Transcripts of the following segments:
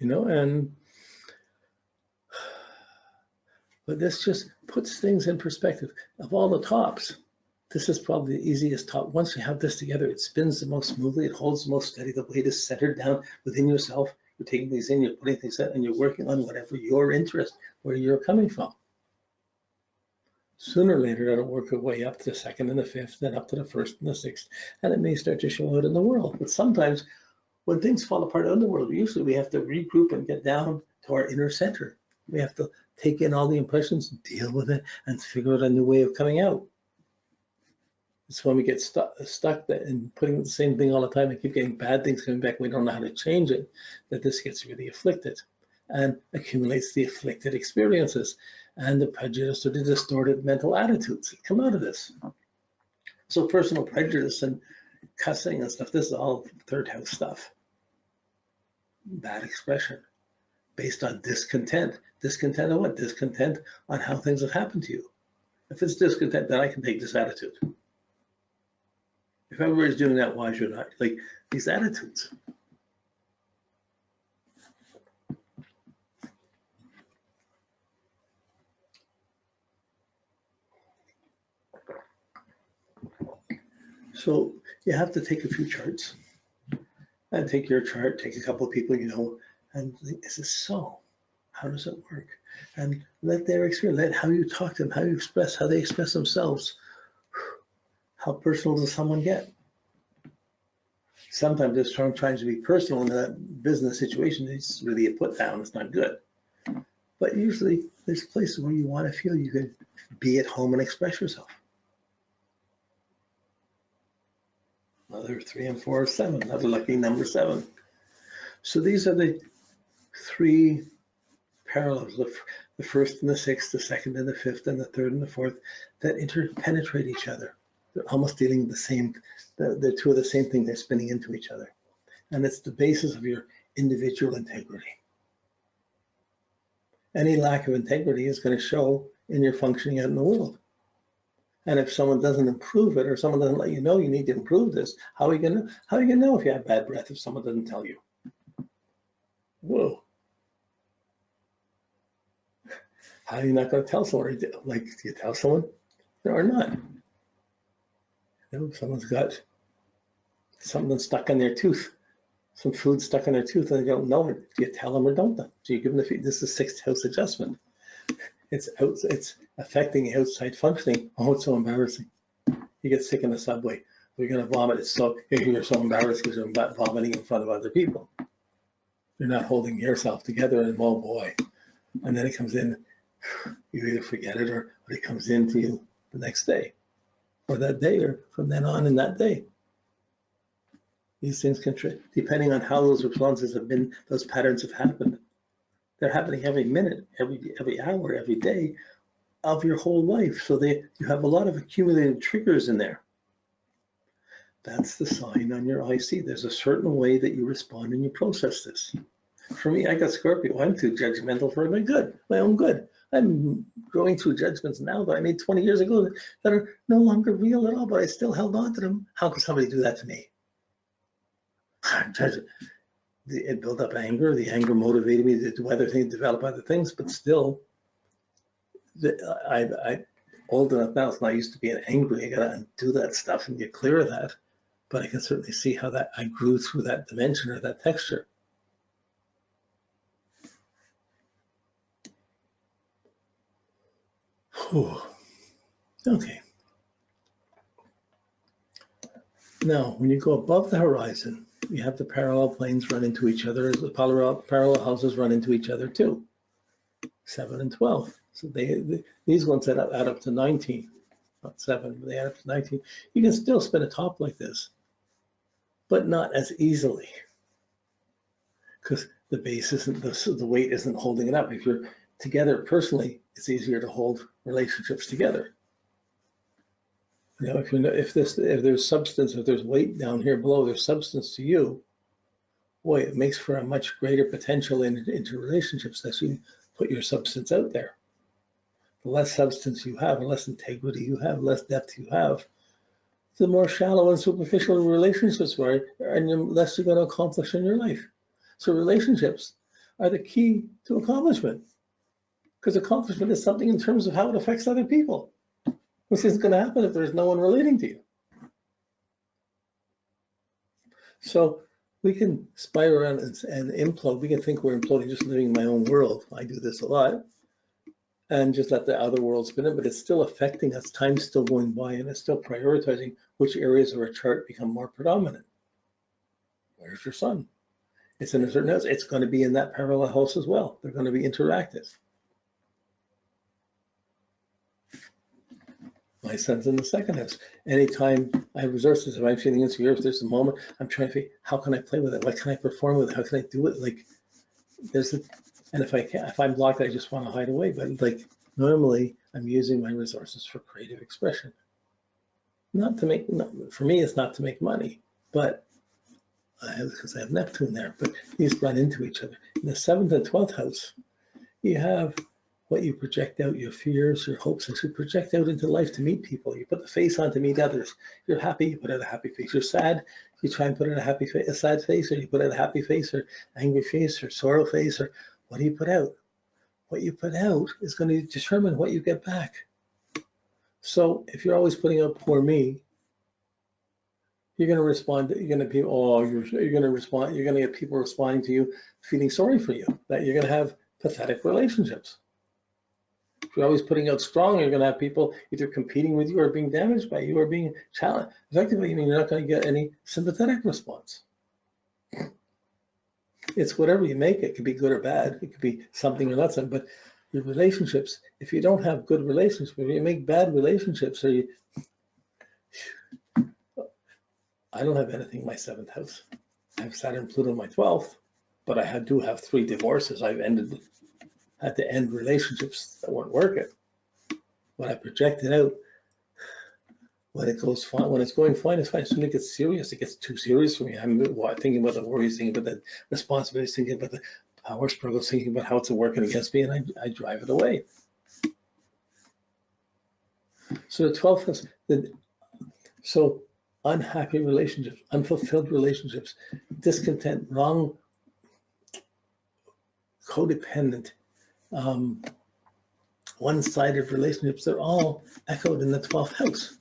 you know, but this just puts things in perspective. Of all the tops, this is probably the easiest top. Once you have this together, it spins the most smoothly, it holds the most steady, the weight is centered down within yourself. You're taking things in, you're putting things out, and you're working on whatever your interest, where you're coming from. Sooner or later, it'll work its way up to the second and the fifth, then up to the first and the sixth, and it may start to show out in the world. But sometimes, when things fall apart in the world, usually we have to regroup and get down to our inner center. We have to take in all the impressions, deal with it, and figure out a new way of coming out. It's when we get stuck in putting the same thing all the time and keep getting bad things coming back, we don't know how to change it, that this gets really afflicted and accumulates the afflicted experiences and the prejudice or the distorted mental attitudes that come out of this. So personal prejudice and cussing and stuff, this is all third house stuff. Bad expression based on discontent. Discontent on what? Discontent on how things have happened to you. If it's discontent, then I can take this attitude. If everybody's doing that, why should I? Like these attitudes. So you have to take a few charts and take your chart, take a couple of people you know, and think, is this so? How does it work? And let their experience, let how you talk to them, how you express, how they express themselves. How personal does someone get? Sometimes this term trying to be personal in a business situation is really a put down, it's not good. But usually there's places where you want to feel you can be at home and express yourself. Another 3 and 4 is 7, another lucky number 7. So these are the 3 parallels, the first and the sixth, the second and the fifth, and the third and the fourth, that interpenetrate each other. They're almost dealing the same, they're 2 of the same thing, they're spinning into each other. And it's the basis of your individual integrity. Any lack of integrity is going to show in your functioning out in the world. And if someone doesn't improve it, or someone doesn't let you know you need to improve this, how are you gonna know if you have bad breath if someone doesn't tell you? Whoa. How are you not going to tell someone? Like, do you tell someone or not? You know, if someone's got something stuck in their tooth, some food stuck in their tooth, and they don't know it. Do you tell them or don't? Do you give them the feed? This is 6th house adjustment. It's affecting outside functioning. Oh, it's so embarrassing. You get sick in the subway. You're going to vomit. It's so you're so embarrassed because you're vomiting in front of other people. You're not holding yourself together, and oh boy. And then it comes in. You either forget it or it comes into you the next day, or that day, or from then on in that day. These things can, depending on how those responses have been, those patterns have happened. They're happening every minute, every hour, every day of your whole life. So you have a lot of accumulated triggers in there. That's the sign on your IC. There's a certain way that you respond and you process this. For me, I got Scorpio. I'm too judgmental for my own good. I'm going through judgments now that I made 20 years ago that are no longer real at all, but I still held on to them. How could somebody do that to me? It built up anger. The anger motivated me to do other things, develop other things, but still, I'm old enough now. It's not used to being angry. I got to undo that stuff and get clear of that. But I can certainly see how that I grew through that dimension or that texture. Whew. Okay. Now, when you go above the horizon, you have the parallel planes run into each other. The parallel houses run into each other too. 7 and 12. So these ones add up to 19. Not 7, but they add up to 19. You can still spin a top like this, but not as easily, because the base isn't, the weight isn't holding it up. If you're together personally, it's easier to hold relationships together. You know, if there's substance, if there's weight down here below, there's substance to you, boy, it makes for a much greater potential into relationships as you put your substance out there. The less substance you have, the less integrity you have, the less depth you have, the more shallow and superficial relationships are, and the less you're going to accomplish in your life. So relationships, are the key to accomplishment. Because accomplishment is something in terms of how it affects other people, which isn't going to happen if there's no one relating to you. So we can spiral around and implode. We can think we're imploding, just living in my own world. I do this a lot. And just let the other world spin it, but it's still affecting us. Time's still going by, and it's still prioritizing which areas of our chart become more predominant. Where's your sun? It's in a certain house. It's going to be in that parallel house as well. They're going to be interactive. My son's in the second house. Anytime I have resources, if I'm feeling insecure, if there's a moment, I'm trying to figure, how can I play with it? What can I perform with it? How can I do it? Like, and if I'm blocked, I just want to hide away. But like, normally I'm using my resources for creative expression. Not to make, for me, it's not to make money, but because I have Neptune there, but these run into each other. In the 7th and 12th house, you have what you project out, your fears, your hopes, and you project out into life to meet people. You put the face on to meet others. You're happy, you put out a happy face. You're sad, you try and put out a sad face, or you put out a happy face, or angry face, or sorrow face, or what do you put out? What you put out is going to determine what you get back. So if you're always putting out poor me, you're going to respond. You're going to be, oh, you're going to respond. You're going to get people responding to you, feeling sorry for you. That you're going to have pathetic relationships. If you're always putting out strong, you're going to have people either competing with you or being damaged by you or being challenged. Effectively, I mean, you're not going to get any sympathetic response. It's whatever you make it. It could be good or bad. It could be something or not something. But your relationships, if you don't have good relationships, if you make bad relationships, or you, I don't have anything in my 7th house. I have Saturn, Pluto in my 12th, but I do have 3 divorces. I've had to end relationships that weren't working. When I project it out, when it goes fine, when it's going fine, it's fine. As soon as it gets serious, it gets too serious for me. I'm thinking about the worries, thinking about the responsibilities, thinking about the power struggles, thinking about how it's working against me, and I drive it away. So the 12th house, so unhappy relationships, unfulfilled relationships, discontent, wrong, codependent, one-sided relationships, they're all echoed in the 12th house.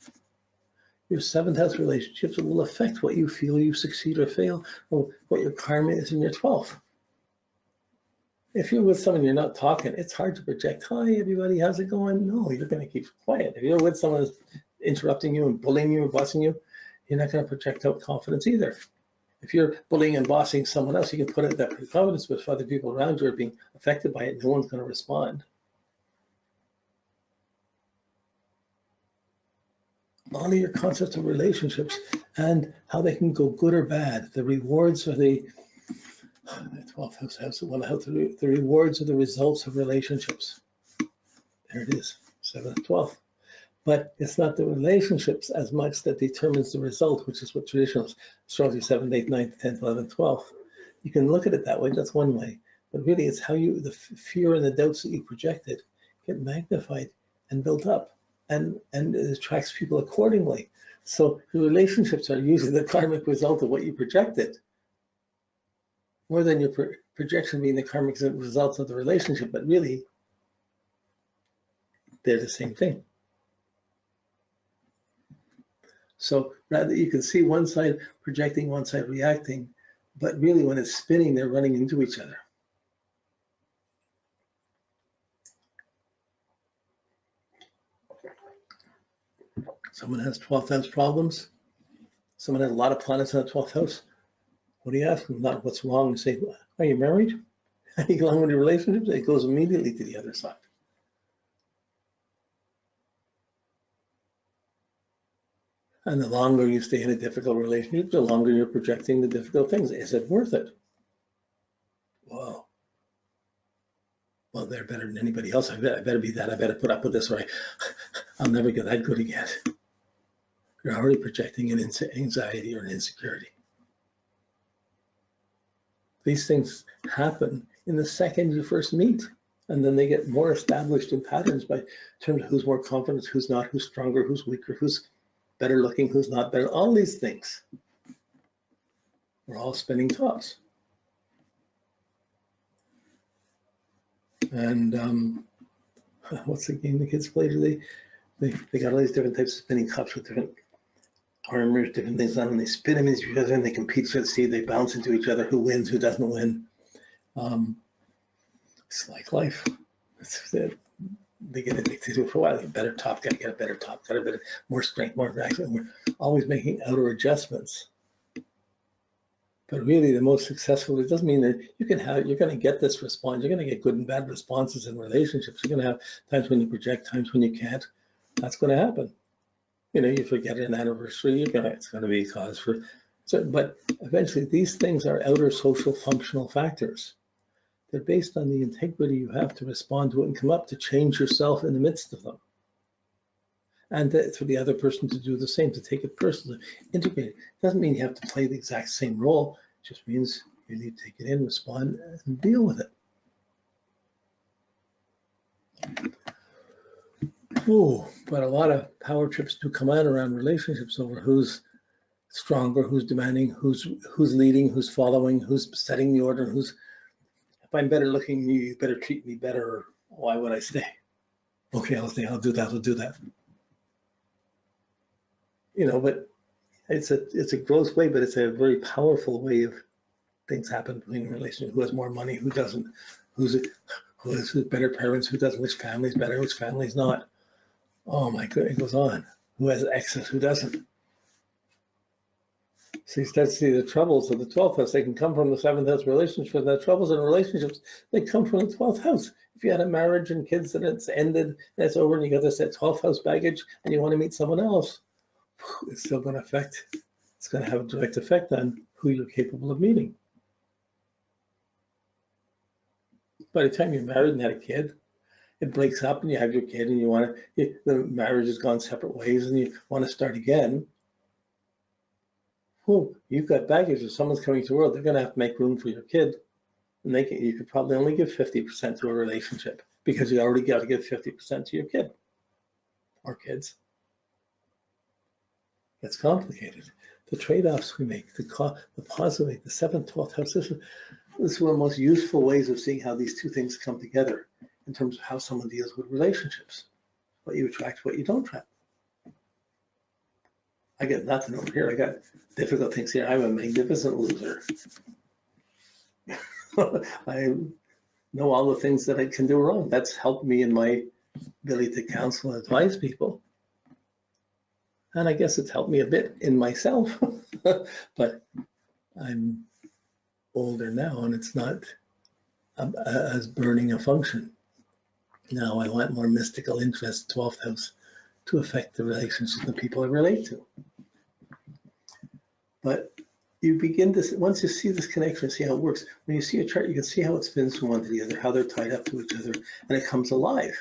Your 7th house relationships will affect what you feel you succeed or fail, or what your karma is in your 12th. If you're with someone you're not talking, it's hard to project, hi everybody, how's it going? No, you're going to keep quiet. If you're with someone who's interrupting you and bullying you and bossing you, you're not going to project out confidence either. If you're bullying and bossing someone else, you can put out that confidence, but if other people around you are being affected by it, no one's going to respond. Honor your concepts of relationships and how they can go good or bad. The rewards are the 12th house, the rewards are the results of relationships. There it is, 7th, 12th. But it's not the relationships as much that determines the result, which is what traditional astrology 7th, 8th, 9th, 10th, 11th, 12th. You can look at it that way, that's one way. But really it's how the fear and the doubts that you projected get magnified and built up. And it attracts people accordingly. So your relationships are usually the karmic result of what you projected, more than your projection being the karmic result of the relationship, but really, they're the same thing. So rather, you can see one side projecting, one side reacting, but really when it's spinning, they're running into each other. Someone has 12th house problems. Someone has a lot of planets in the 12th house. What do you ask them? Not what's wrong. You say, are you married? Are you along with your relationships? It goes immediately to the other side. And the longer you stay in a difficult relationship, the longer you're projecting the difficult things. Is it worth it? Whoa. Well, they're better than anybody else. I better be that. I better put up with this, or I'll never get that good again. You're already projecting an anxiety or an insecurity. These things happen in the second you first meet, and then they get more established in patterns by terms of who's more confident, who's not, who's stronger, who's weaker, who's better looking, who's not better. All these things. We're all spinning tops. And what's the game the kids play today? They got all these different types of spinning cups with different armors, different things on them. They spin them into each other and they compete to see, they bounce into each other, who wins, who doesn't win. It's like life. They get addicted to it for a while. Get a better top, got to get a better top, got a better, more strength, more action. We're always making outer adjustments. But really, the most successful, it doesn't mean that you're going to get this response. You're going to get good and bad responses in relationships. You're going to have times when you project, times when you can't. That's going to happen. You know, you forget an anniversary, it's going to be a cause for. So, but eventually, these things are outer social functional factors. They're based on the integrity you have to respond to it and come up to change yourself in the midst of them. And for the other person to do the same, to take it personally, integrate it. Doesn't mean you have to play the exact same role. It just means you need to take it in, respond, and deal with it. Oh, but a lot of power trips do come out around relationships over who's stronger, who's demanding, who's leading, who's following, who's setting the order, who's, if I'm better looking than you, you better treat me better, or why would I stay? Okay, I'll stay, I'll do that. You know, but it's a gross way, but it's a very powerful way of things happen between relationships. Who has more money, who doesn't, who has better parents, who doesn't, which family's better, which family's not. Oh my God, it goes on. Who has excess, who doesn't. So you start to see the troubles of the 12th house. They can come from the 7th house relationships, and the troubles in relationships, they come from the 12th house. If you had a marriage and kids and it's ended and it's over and you got this 12th house baggage and you want to meet someone else, it's still going to affect, it's going to have a direct effect on who you're capable of meeting. By the time you're married and had a kid, it breaks up and you have your kid and you want to, the marriage has gone separate ways and you want to start again. Well, you've got baggage. If someone's coming to the world, they're going to have to make room for your kid. And you could probably only give 50% to a relationship because you already got to give 50% to your kid or kids. It's complicated. The trade-offs we make, the positive, the 7th, 12th house, this is one of the most useful ways of seeing how these two things come together in terms of how someone deals with relationships, what you attract, what you don't attract. I got nothing over here. I got difficult things here. I'm a magnificent loser. I know all the things that I can do wrong. That's helped me in my ability to counsel and advise people. And I guess it's helped me a bit in myself, but I'm older now and it's not as burning a function. Now I want more mystical interest, 12th house, to affect the relationships and the people I relate to. But you begin to, once you see this connection, see how it works, when you see a chart, you can see how it spins from one to the other, how they're tied up to each other, and it comes alive.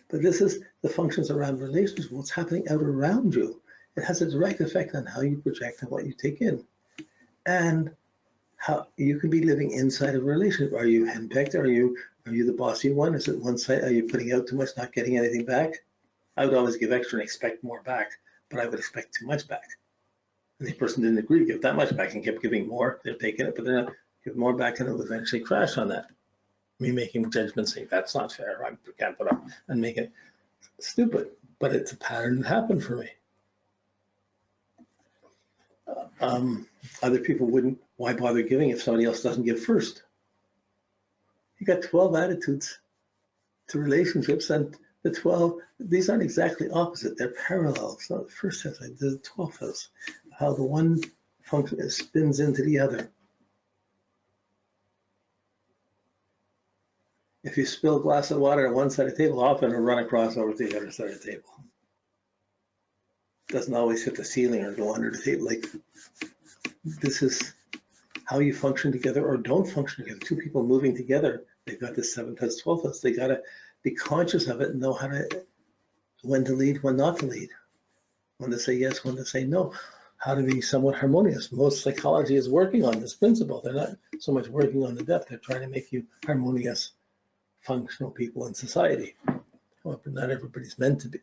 But this is the functions around relationships, what's happening out around you. It has a direct effect on how you project and what you take in. And how you can be living inside of a relationship. Are you henpecked? Are you the bossy one? Is it one side? Are you putting out too much, not getting anything back? I would always give extra and expect more back, but I would expect too much back. And the person didn't agree to give that much back and kept giving more. They're taking it, but they're not giving more back, and it will eventually crash on that. Me making judgments saying that's not fair, I can't put up, and make it stupid, but it's a pattern that happened for me. Other people wouldn't, why bother giving if somebody else doesn't give first? You got 12 attitudes to relationships, and the 12, these aren't exactly opposite, they're parallel. It's not the first house, the 12th house, how the one function spins into the other. If you spill a glass of water on one side of the table, often it'll run across over to the other side of the table. It doesn't always hit the ceiling or go under the table. Like, this is how you function together or don't function together. Two people moving together, they've got this 7th house, 12th house. They got to be conscious of it and know how to, when to lead, when not to lead, when to say yes, when to say no, how to be somewhat harmonious. Most psychology is working on this principle. They're not so much working on the depth. They're trying to make you harmonious, functional people in society. However, not everybody's meant to be.